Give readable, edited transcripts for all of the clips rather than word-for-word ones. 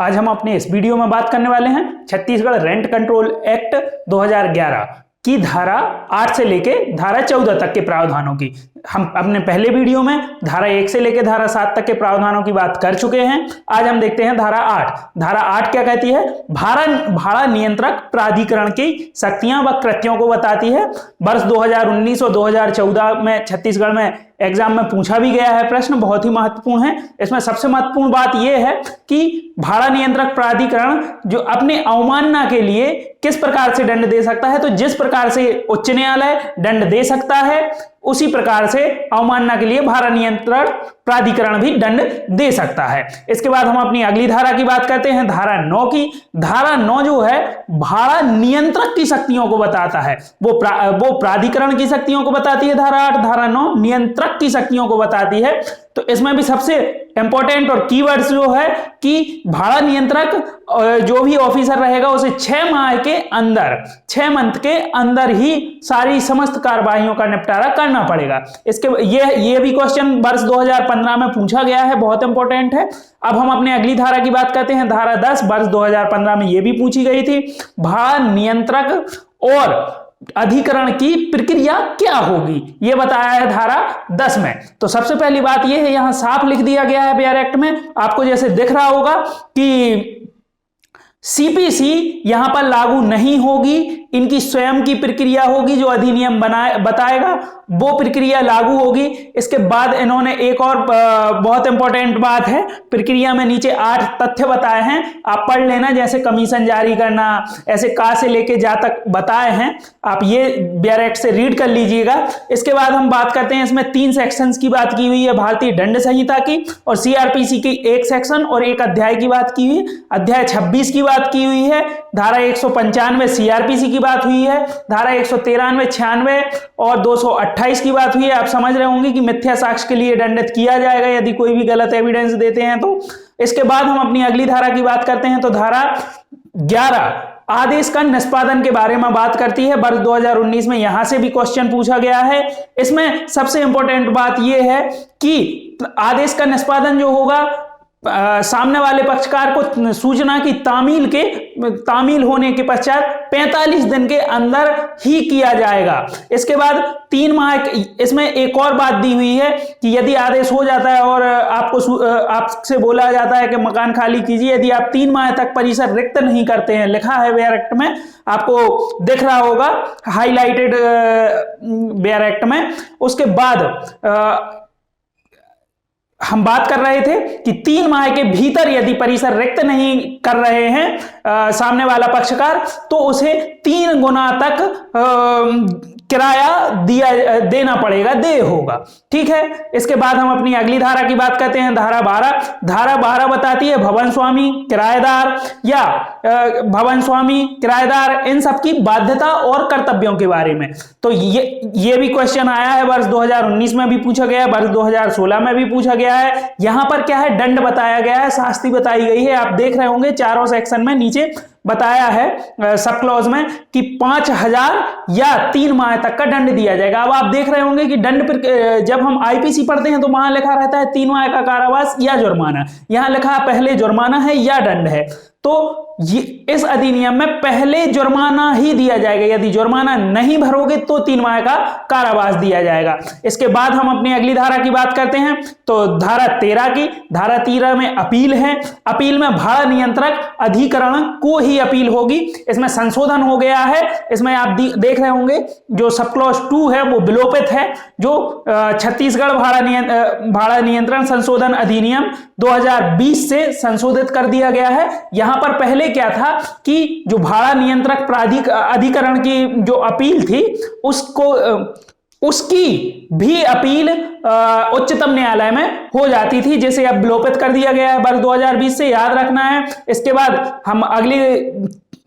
आज हम अपने इस वीडियो में बात करने वाले हैं छत्तीसगढ़ रेंट कंट्रोल एक्ट 2011 की धारा 8 से लेके धारा 14 तक के प्रावधानों की। हम अपने पहले वीडियो में धारा 1 से लेके धारा 7 तक के प्रावधानों की बात कर चुके हैं। आज हम देखते हैं धारा 8। धारा 8 क्या कहती है? भाड़ा नियंत्रक प्राधिकरण की शक्तियां व कृत्यों को बताती है। वर्ष 2019 और 2014 में छत्तीसगढ़ में एग्जाम में पूछा भी गया है प्रश्न, बहुत ही महत्वपूर्ण है। इसमें सबसे महत्वपूर्ण बात यह है कि भाड़ा नियंत्रक प्राधिकरण जो अपने अवमानना के लिए किस प्रकार से दंड दे सकता है, तो जिस प्रकार से उच्च न्यायालय दंड दे सकता है उसी प्रकार से अवमानना के लिए भाड़ा नियंत्रण प्राधिकरण भी दंड दे सकता है। इसके बाद हम अपनी अगली धारा की बात करते हैं, धारा 9 की। धारा 9 जो है भाड़ा नियंत्रक की शक्तियों को बताता है, वो प्राधिकरण की शक्तियों को बताती है धारा 8। धारा 9 नियंत्रक की शक्तियों को बताती है। तो इसमें भी सबसे इंपॉर्टेंट और कीवर्ड्स जो है कि भाड़ा नियंत्रक जो भी ऑफिसर रहेगा उसे 6 माह के अंदर, 6 मंथ के अंदर ही सारी समस्त कार्रवाइयों का निपटारा करना पड़ेगा। इसके ये भी क्वेश्चन वर्ष 2015 में पूछा गया है, बहुत इंपॉर्टेंट है। अब हम अपने अगली धारा की बात करते हैं, धारा 10। वर्ष 2015 में ये भी पूछी गई थी। भाड़ा नियंत्रक और अधिकरण की प्रक्रिया क्या होगी, यह बताया है धारा 10 में। तो सबसे पहली बात यह है, यहां साफ लिख दिया गया है बिहार एक्ट में, आपको जैसे दिख रहा होगा कि सीपीसी यहां पर लागू नहीं होगी, इनकी स्वयं की प्रक्रिया होगी, जो अधिनियम बताएगा वो प्रक्रिया लागू होगी। इसके बाद इन्होंने एक और बहुत इंपॉर्टेंट बात है, प्रक्रिया में नीचे 8 तथ्य बताए हैं, आप पढ़ लेना, जैसे कमीशन जारी करना, ऐसे का से लेके जा तक बताए हैं, आप ये बिहार एक्ट से रीड कर लीजिएगा। इसके बाद हम बात करते हैं, इसमें 3 सेक्शंस की बात की हुई है, भारतीय दंड संहिता की और सीआरपीसी की 1 सेक्शन और 1 अध्याय की बात की हुई, अध्याय 26 की बात की हुई है। धारा 195 सीआरपीसी की बात हुई है, धारा 193, 96 और 228 की बात हुई है। आप समझ रहे होंगे कि मिथ्या साक्ष्य के लिए दंडित किया जाएगा यदि कोई भी गलत एविडेंस देते हैं तो। इसके बाद हम अपनी अगली धारा की बात करते हैं, तो धारा 11 आदेश का निष्पादन के बारे में बात करती है। वर्ष 2019 में यहां से भी क्वेश्चन पूछा गया है। इसमें सबसे इंपॉर्टेंट बात यह है कि आदेश का निष्पादन जो होगा, सामने वाले पक्षकार को सूचना की तामील होने के पश्चात 45 दिन के अंदर ही किया जाएगा। इसके बाद 3 माह, इसमें एक और बात दी हुई है कि यदि आदेश हो जाता है और आपसे बोला जाता है कि मकान खाली कीजिए, यदि आप 3 माह तक परिसर रिक्त नहीं करते हैं, लिखा है बिहार एक्ट में, आपको दिख रहा होगा हाईलाइटेड बिहार एक्ट में। उसके बाद हम बात कर रहे थे कि 3 माह के भीतर यदि परिसर रिक्त नहीं कर रहे हैं सामने वाला पक्षकार, तो उसे 3 गुना तक किराया देना पड़ेगा, देय होगा। ठीक है। इसके बाद हम अपनी अगली धारा की बात करते हैं, धारा 12। धारा 12 बताती है भवन स्वामी, किराएदार या भवन स्वामी, किराएदार, इन सब की बाध्यता और कर्तव्यों के बारे में। तो ये भी क्वेश्चन आया है, वर्ष 2019 में भी पूछा गया है, वर्ष 2016 में भी पूछा गया है। यहां पर क्या है, दंड बताया गया है, शास्ति बताई गई है। आप देख रहे होंगे चारों सेक्शन में नीचे बताया है सब क्लॉज में कि 5000 या 3 माह तक का दंड दिया जाएगा। अब आप देख रहे होंगे कि दंड पर जब हम आईपीसी पढ़ते हैं तो वहां लिखा रहता है 3 माह का कारावास या जुर्माना, यहां लिखा है पहले जुर्माना है या दंड है। तो इस अधिनियम में पहले जुर्माना ही दिया जाएगा, यदि जुर्माना नहीं भरोगे तो 3 माह का कारावास दिया जाएगा। इसके बाद हम अपनी अगली धारा की बात करते हैं, तो धारा 13 की। धारा 13 में अपील है। अपील में भाड़ा नियंत्रक अधिकरण को ही अपील होगी। इसमें संशोधन हो गया है, इसमें आप देख रहे होंगे जो सब क्लॉज 2 है वो विलोपित है, जो छत्तीसगढ़ भाड़ा नियंत्रण संशोधन अधिनियम 2020 से संशोधित कर दिया गया है। यहां पर पहले क्या था कि जो भाड़ा नियंत्रक अधिकरण की जो अपील थी उसकी भी अपील उच्चतम न्यायालय में हो जाती थी, जिसे अब विलोपित कर दिया गया है वर्ष 2020 से, याद रखना है। इसके बाद हम अगली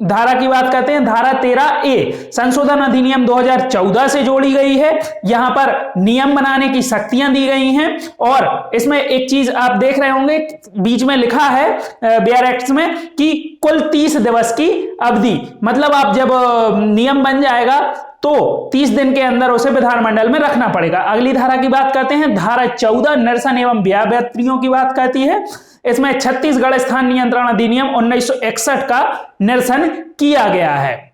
धारा की बात करते हैं, धारा 13A संशोधन अधिनियम 2014 से जोड़ी गई है। यहां पर नियम बनाने की शक्तियां दी गई हैं और इसमें एक चीज आप देख रहे होंगे बीच में लिखा है बिहार एक्ट में कि कुल 30 दिवस की अवधि, मतलब आप जब नियम बन जाएगा तो 30 दिन के अंदर उसे विधानमंडल में रखना पड़ेगा। अगली धारा की बात करते हैं, धारा 14 निरसन एवं व्याप्तियों की बात करती है। इसमें छत्तीसगढ़ स्थान नियंत्रण अधिनियम 1961 का निरसन किया गया है।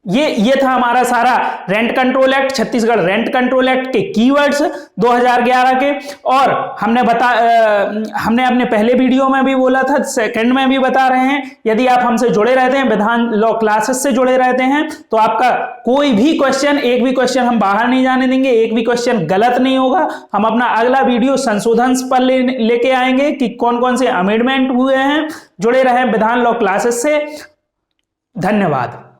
ये था हमारा सारा rent control act, Chhattisgarh rent control act के कीवर्ड्स 2011 के। और हमने अपने पहले वीडियो में भी बोला था, सेकंड में भी बता रहे हैं, यदि आप हमसे जुड़े रहते हैं, विधान लॉ क्लासेस से जुड़े रहते हैं, तो आपका कोई भी क्वेश्चन, एक भी क्वेश्चन हम बाहर नहीं जाने देंगे, एक भी क्वेश्चन गलत नहीं होगा। हम अपना अगला वीडियो संशोधन पर लेके आएंगे कि कौन कौन से अमेंडमेंट हुए हैं। जुड़े रहे विधान लॉ क्लासेस से। धन्यवाद।